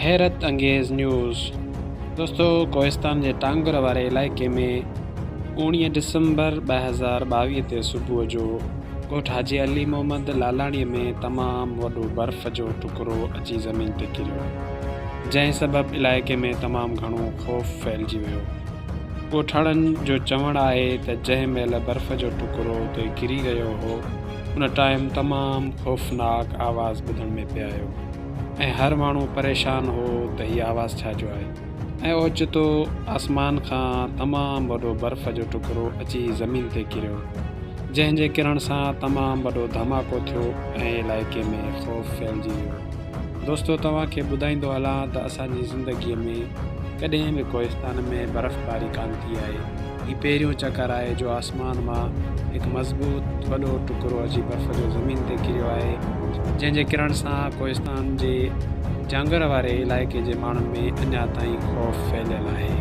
حیرت انگیز نیوز دوستو کوھستان کے ٹيانگر وارے علائقے میں 19 ڈسمبر 2022 تے صبح جو ڳوٺ حاجی علی محمد لالانی میں تمام وڈو برف جو ٹکڑو اچی زمین تے ڪريو، جنهن سبب علائقے میں تمام گھڻو خوف پھیلجي ويو۔ ڳوٺاڙن جو چوڻ آهي ته جنهن مهل برف جو ٽڪرو اتي ڪري رهيو هو ان ٽائم تمام خوفناک آواز ٻڌڻ ۾ پئي آيو ऐं हर माण्हू परेशान हो त हीअ आवाज़ छा जो आहे ऐं ओचितो आसमान खां तमामु वॾो बर्फ़ जो टुकड़ो अची ज़मीन ते किरियो, जंहिंजे किरण सां तमामु वॾो धमाको थियो ऐं इलाइक़े में ख़ौफ़ फैलिजी वियो। दोस्तो तव्हांखे ॿुधाईंदो हलां त असांजी ज़िंदगीअ में कॾहिं बि कोहिस्तान में बर्फ़बारी कान थी आहे। हीउ पहिरियों चकर आहे जो आसमान मां हिकु मज़बूत वॾो टुकड़ो अची बर्फ़ जो ज़मीन ते किरियो आहे, जंहिंजे किरण सां कोहिस्तान जे टियांगर वारे इलाइक़े जे माण्हुनि में अञा ताईं ख़ौफ़ फैलियल आहे।